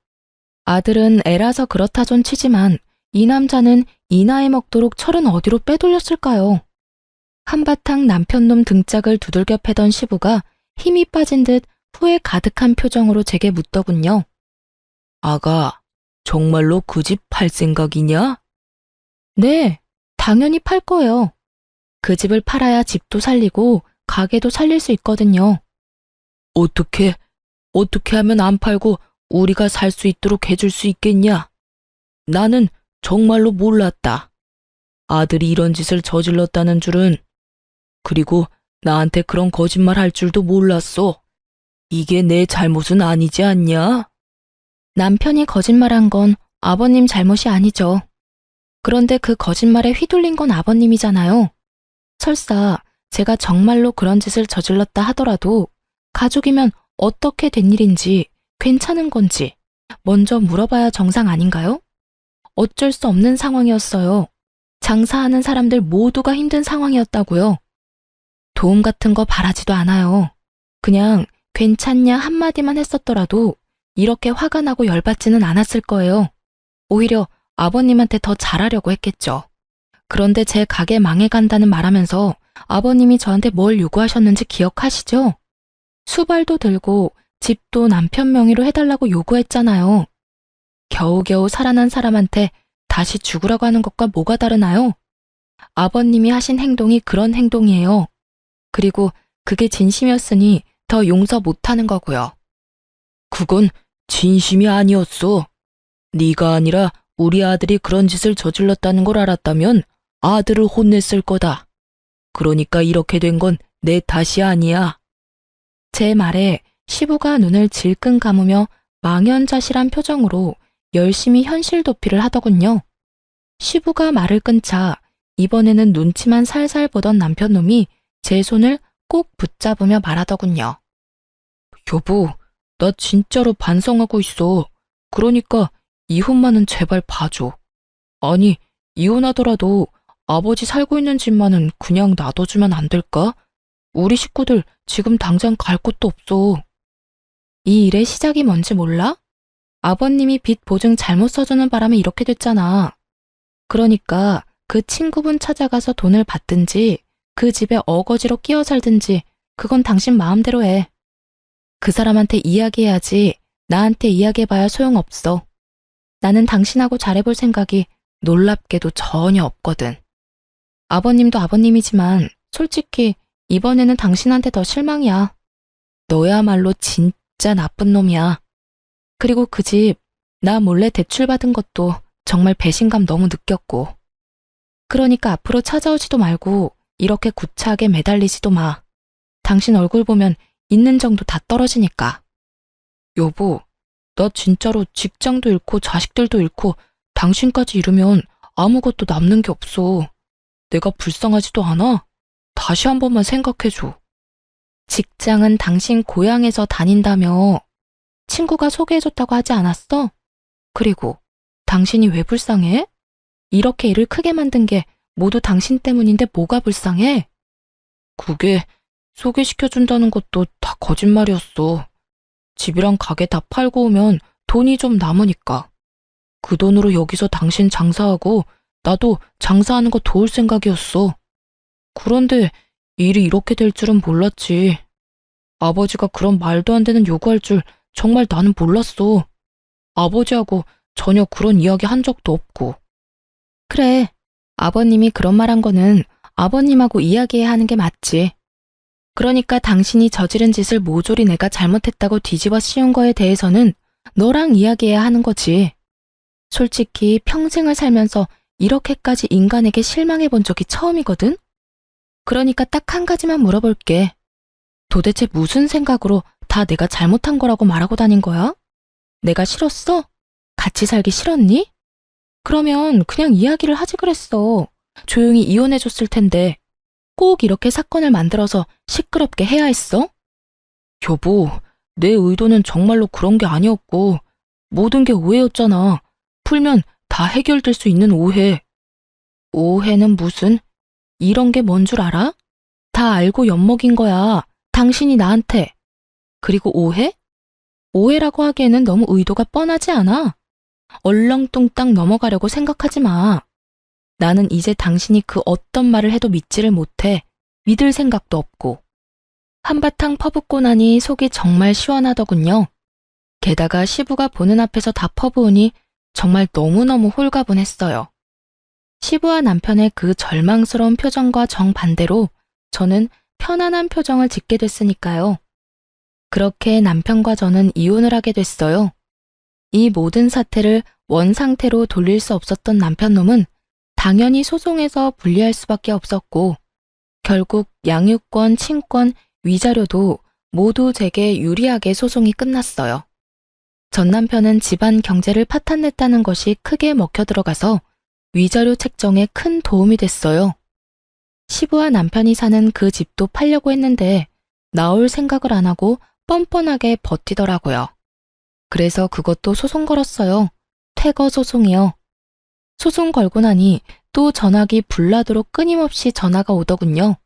아들은 애라서 그렇다 존 치지만 이 남자는 이 나이 먹도록 철은 어디로 빼돌렸을까요? 한바탕 남편놈 등짝을 두들겨 패던 시부가 힘이 빠진 듯 후회 가득한 표정으로 제게 묻더군요. 아가, 정말로 그 집 팔 생각이냐? 네, 당연히 팔 거예요. 그 집을 팔아야 집도 살리고 가게도 살릴 수 있거든요. 어떻게 하면 안 팔고 우리가 살 수 있도록 해줄 수 있겠냐? 나는 정말로 몰랐다. 아들이 이런 짓을 저질렀다는 줄은. 그리고 나한테 그런 거짓말 할 줄도 몰랐어. 이게 내 잘못은 아니지 않냐? 남편이 거짓말한 건 아버님 잘못이 아니죠. 그런데 그 거짓말에 휘둘린 건 아버님이잖아요. 설사 제가 정말로 그런 짓을 저질렀다 하더라도 가족이면 어떻게 된 일인지 괜찮은 건지 먼저 물어봐야 정상 아닌가요? 어쩔 수 없는 상황이었어요. 장사하는 사람들 모두가 힘든 상황이었다고요. 도움 같은 거 바라지도 않아요. 그냥 괜찮냐 한마디만 했었더라도 이렇게 화가 나고 열받지는 않았을 거예요. 오히려 아버님한테 더 잘하려고 했겠죠. 그런데 제 가게 망해간다는 말하면서 아버님이 저한테 뭘 요구하셨는지 기억하시죠? 수발도 들고 집도 남편 명의로 해달라고 요구했잖아요. 겨우겨우 살아난 사람한테 다시 죽으라고 하는 것과 뭐가 다르나요? 아버님이 하신 행동이 그런 행동이에요. 그리고 그게 진심이었으니 더 용서 못하는 거고요. 그건 진심이 아니었어. 네가 아니라 우리 아들이 그런 짓을 저질렀다는 걸 알았다면 아들을 혼냈을 거다. 그러니까 이렇게 된 건 내 탓이 아니야. 제 말에 시부가 눈을 질끈 감으며 망연자실한 표정으로 열심히 현실 도피를 하더군요. 시부가 말을 끊자 이번에는 눈치만 살살 보던 남편놈이 제 손을 꼭 붙잡으며 말하더군요. 여보, 나 진짜로 반성하고 있어. 그러니까 이혼만은 제발 봐줘. 아니, 이혼하더라도 아버지 살고 있는 집만은 그냥 놔둬주면 안 될까? 우리 식구들 지금 당장 갈 곳도 없어. 이 일의 시작이 뭔지 몰라? 아버님이 빚 보증 잘못 써주는 바람에 이렇게 됐잖아. 그러니까 그 친구분 찾아가서 돈을 받든지 그 집에 어거지로 끼어 살든지 그건 당신 마음대로 해. 그 사람한테 이야기해야지 나한테 이야기해봐야 소용없어. 나는 당신하고 잘해볼 생각이 놀랍게도 전혀 없거든. 아버님도 아버님이지만 솔직히 이번에는 당신한테 더 실망이야. 너야말로 진짜 나쁜 놈이야. 그리고 그 집 나 몰래 대출받은 것도 정말 배신감 너무 느꼈고. 그러니까 앞으로 찾아오지도 말고 이렇게 구차하게 매달리지도 마. 당신 얼굴 보면 있는 정도 다 떨어지니까. 여보, 나 진짜로 직장도 잃고 자식들도 잃고 당신까지 잃으면 아무것도 남는 게 없어. 내가 불쌍하지도 않아? 다시 한 번만 생각해줘. 직장은 당신 고향에서 다닌다며. 친구가 소개해줬다고 하지 않았어? 그리고 당신이 왜 불쌍해? 이렇게 일을 크게 만든 게 모두 당신 때문인데 뭐가 불쌍해? 그게 소개시켜준다는 것도 다 거짓말이었어. 집이랑 가게 다 팔고 오면 돈이 좀 남으니까. 그 돈으로 여기서 당신 장사하고 나도 장사하는 거 도울 생각이었어. 그런데 일이 이렇게 될 줄은 몰랐지. 아버지가 그런 말도 안 되는 요구할 줄 정말 나는 몰랐어. 아버지하고 전혀 그런 이야기 한 적도 없고. 그래, 아버님이 그런 말 한 거는 아버님하고 이야기해야 하는 게 맞지. 그러니까 당신이 저지른 짓을 모조리 내가 잘못했다고 뒤집어 씌운 거에 대해서는 너랑 이야기해야 하는 거지. 솔직히 평생을 살면서 이렇게까지 인간에게 실망해 본 적이 처음이거든? 그러니까 딱 한 가지만 물어볼게. 도대체 무슨 생각으로 다 내가 잘못한 거라고 말하고 다닌 거야? 내가 싫었어? 같이 살기 싫었니? 그러면 그냥 이야기를 하지 그랬어. 조용히 이혼해줬을 텐데 꼭 이렇게 사건을 만들어서 시끄럽게 해야 했어? 여보, 내 의도는 정말로 그런 게 아니었고 모든 게 오해였잖아. 풀면 다 해결될 수 있는 오해. 오해는 무슨? 이런 게 뭔 줄 알아? 다 알고 엿먹인 거야. 당신이 나한테. 그리고 오해? 오해라고 하기에는 너무 의도가 뻔하지 않아? 얼렁뚱땅 넘어가려고 생각하지 마. 나는 이제 당신이 그 어떤 말을 해도 믿지를 못해. 믿을 생각도 없고. 한바탕 퍼붓고 나니 속이 정말 시원하더군요. 게다가 시부가 보는 앞에서 다 퍼부으니 정말 너무너무 홀가분했어요. 시부와 남편의 그 절망스러운 표정과 정반대로 저는 편안한 표정을 짓게 됐으니까요. 그렇게 남편과 저는 이혼을 하게 됐어요. 이 모든 사태를 원상태로 돌릴 수 없었던 남편놈은 당연히 소송에서 불리할 수밖에 없었고 결국 양육권, 친권, 위자료도 모두 제게 유리하게 소송이 끝났어요. 전 남편은 집안 경제를 파탄냈다는 것이 크게 먹혀 들어가서 위자료 책정에 큰 도움이 됐어요. 시부와 남편이 사는 그 집도 팔려고 했는데 나올 생각을 안 하고 뻔뻔하게 버티더라고요. 그래서 그것도 소송 걸었어요. 퇴거 소송이요. 소송 걸고 나니 또 전화기 불나도록 끊임없이 전화가 오더군요.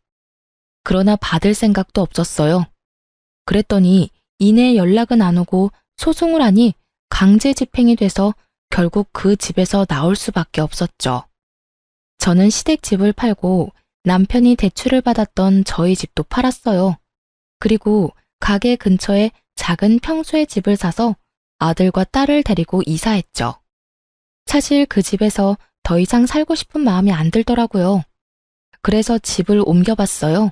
그러나 받을 생각도 없었어요. 그랬더니 이내 연락은 안 오고 소송을 하니 강제 집행이 돼서 결국 그 집에서 나올 수밖에 없었죠. 저는 시댁집을 팔고 남편이 대출을 받았던 저희 집도 팔았어요. 그리고 가게 근처에 작은 평수의 집을 사서 아들과 딸을 데리고 이사했죠. 사실 그 집에서 더 이상 살고 싶은 마음이 안 들더라고요. 그래서 집을 옮겨봤어요.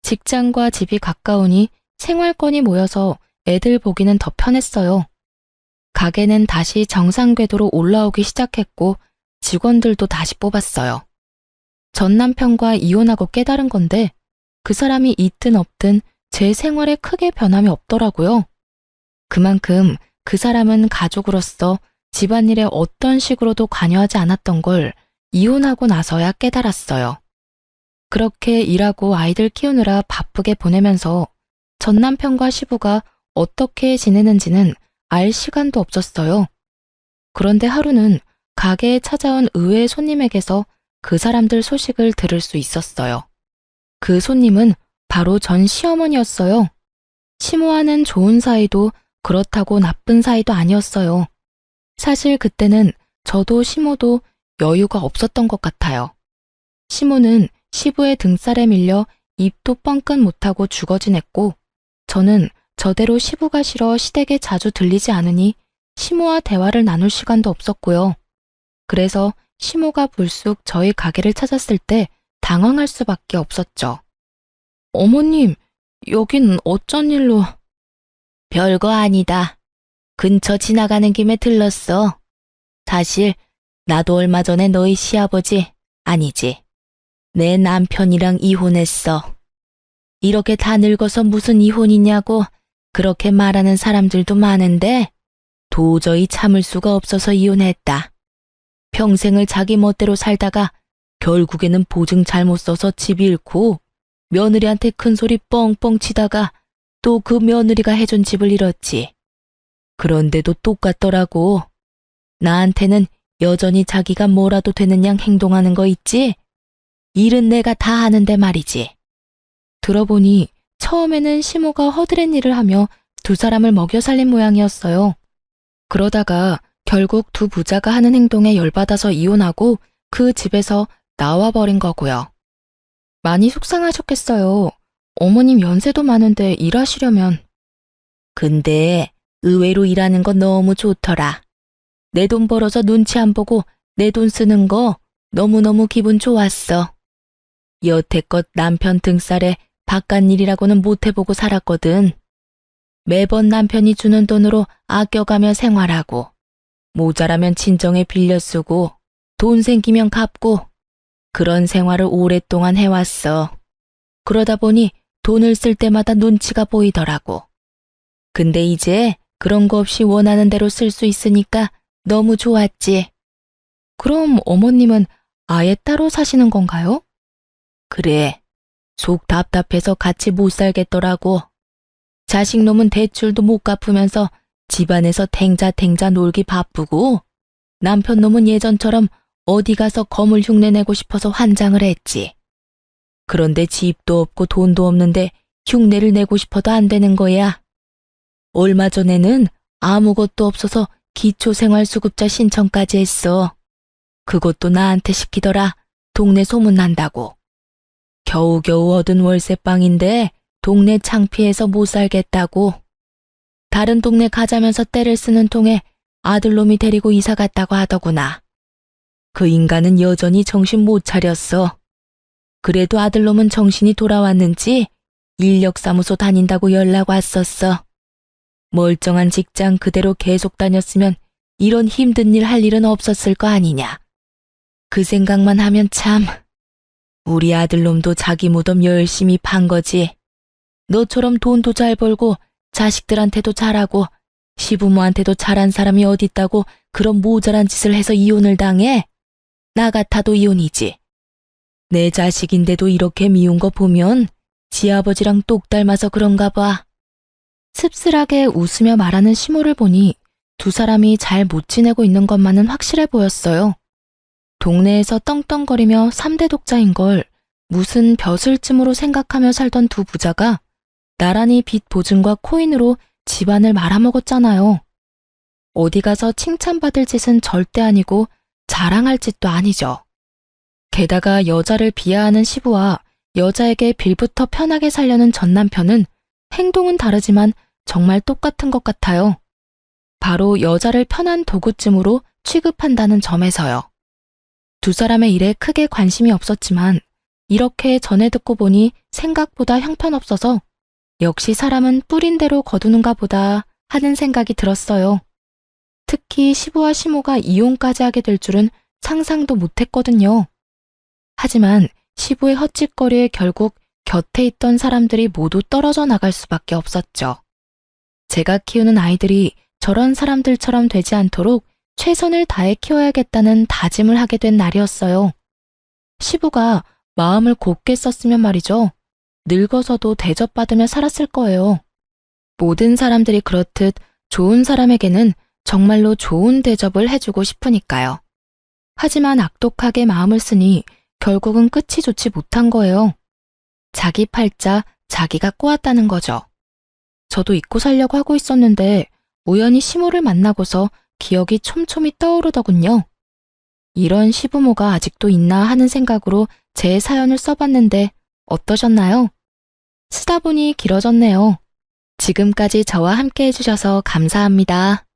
직장과 집이 가까우니 생활권이 모여서 애들 보기는 더 편했어요. 가게는 다시 정상 궤도로 올라오기 시작했고 직원들도 다시 뽑았어요. 전 남편과 이혼하고 깨달은 건데 그 사람이 있든 없든 제 생활에 크게 변함이 없더라고요. 그만큼 그 사람은 가족으로서 집안일에 어떤 식으로도 관여하지 않았던 걸 이혼하고 나서야 깨달았어요. 그렇게 일하고 아이들 키우느라 바쁘게 보내면서 전 남편과 시부가 어떻게 지내는지는 알 시간도 없었어요. 그런데 하루는 가게에 찾아온 의외의 손님에게서 그 사람들 소식을 들을 수 있었어요. 그 손님은 바로 전 시어머니였어요. 시모와는 좋은 사이도 그렇다고 나쁜 사이도 아니었어요. 사실 그때는 저도 시모도 여유가 없었던 것 같아요. 시모는 시부의 등살에 밀려 입도 뻥끗 못하고 죽어 지냈고 저는 저대로 시부가 싫어 시댁에 자주 들리지 않으니 시모와 대화를 나눌 시간도 없었고요. 그래서 시모가 불쑥 저희 가게를 찾았을 때 당황할 수밖에 없었죠. 어머님, 여긴 어쩐 일로? 별거 아니다. 근처 지나가는 김에 들렀어. 사실 나도 얼마 전에 너희 시아버지, 아니지, 내 남편이랑 이혼했어. 이렇게 다 늙어서 무슨 이혼이냐고 그렇게 말하는 사람들도 많은데 도저히 참을 수가 없어서 이혼했다. 평생을 자기 멋대로 살다가 결국에는 보증 잘못 써서 집 잃고 며느리한테 큰 소리 뻥뻥 치다가 또 그 며느리가 해준 집을 잃었지. 그런데도 똑같더라고. 나한테는 여전히 자기가 뭐라도 되는 양 행동하는 거 있지? 일은 내가 다 하는데 말이지. 들어보니 처음에는 시모가 허드렛 일을 하며 두 사람을 먹여 살린 모양이었어요. 그러다가 결국 두 부자가 하는 행동에 열받아서 이혼하고 그 집에서 나와버린 거고요. 많이 속상하셨겠어요. 어머님 연세도 많은데 일하시려면. 근데 의외로 일하는 거 너무 좋더라. 내 돈 벌어서 눈치 안 보고 내 돈 쓰는 거 너무너무 기분 좋았어. 여태껏 남편 등살에 바깥일이라고는 못 해보고 살았거든. 매번 남편이 주는 돈으로 아껴가며 생활하고 모자라면 친정에 빌려 쓰고 돈 생기면 갚고 그런 생활을 오랫동안 해왔어. 그러다 보니 돈을 쓸 때마다 눈치가 보이더라고. 근데 이제 그런 거 없이 원하는 대로 쓸 수 있으니까 너무 좋았지. 그럼 어머님은 아예 따로 사시는 건가요? 그래. 속 답답해서 같이 못 살겠더라고. 자식놈은 대출도 못 갚으면서 집안에서 탱자탱자 놀기 바쁘고 남편 놈은 예전처럼 어디 가서 거물 흉내 내고 싶어서 환장을 했지. 그런데 집도 없고 돈도 없는데 흉내를 내고 싶어도 안 되는 거야. 얼마 전에는 아무것도 없어서 기초생활수급자 신청까지 했어. 그것도 나한테 시키더라. 동네 소문난다고. 겨우겨우 얻은 월세방인데 동네 창피해서 못 살겠다고. 다른 동네 가자면서 때를 쓰는 통에 아들놈이 데리고 이사 갔다고 하더구나. 그 인간은 여전히 정신 못 차렸어. 그래도 아들놈은 정신이 돌아왔는지 인력사무소 다닌다고 연락 왔었어. 멀쩡한 직장 그대로 계속 다녔으면 이런 힘든 일 할 일은 없었을 거 아니냐. 그 생각만 하면 참, 우리 아들놈도 자기 무덤 열심히 판 거지. 너처럼 돈도 잘 벌고 자식들한테도 잘하고 시부모한테도 잘한 사람이 어딨다고 그런 모자란 짓을 해서 이혼을 당해? 나 같아도 이혼이지. 내 자식인데도 이렇게 미운 거 보면 지 아버지랑 똑 닮아서 그런가 봐. 씁쓸하게 웃으며 말하는 시모를 보니 두 사람이 잘 못 지내고 있는 것만은 확실해 보였어요. 동네에서 떵떵거리며 3대 독자인 걸 무슨 벼슬쯤으로 생각하며 살던 두 부자가 나란히 빚 보증과 코인으로 집안을 말아먹었잖아요. 어디 가서 칭찬받을 짓은 절대 아니고 자랑할 짓도 아니죠. 게다가 여자를 비하하는 시부와 여자에게 빌부터 편하게 살려는 전 남편은 행동은 다르지만 정말 똑같은 것 같아요. 바로 여자를 편한 도구쯤으로 취급한다는 점에서요. 두 사람의 일에 크게 관심이 없었지만 이렇게 전해 듣고 보니 생각보다 형편없어서 역시 사람은 뿌린 대로 거두는가 보다 하는 생각이 들었어요. 특히 시부와 시모가 이혼까지 하게 될 줄은 상상도 못했거든요. 하지만 시부의 헛짓거리에 결국 곁에 있던 사람들이 모두 떨어져 나갈 수밖에 없었죠. 제가 키우는 아이들이 저런 사람들처럼 되지 않도록 최선을 다해 키워야겠다는 다짐을 하게 된 날이었어요. 시부가 마음을 곱게 썼으면 말이죠. 늙어서도 대접받으며 살았을 거예요. 모든 사람들이 그렇듯 좋은 사람에게는 정말로 좋은 대접을 해주고 싶으니까요. 하지만 악독하게 마음을 쓰니 결국은 끝이 좋지 못한 거예요. 자기 팔자 자기가 꼬았다는 거죠. 저도 잊고 살려고 하고 있었는데 우연히 시모를 만나고서 기억이 촘촘히 떠오르더군요. 이런 시부모가 아직도 있나 하는 생각으로 제 사연을 써봤는데 어떠셨나요? 쓰다 보니 길어졌네요. 지금까지 저와 함께 해주셔서 감사합니다.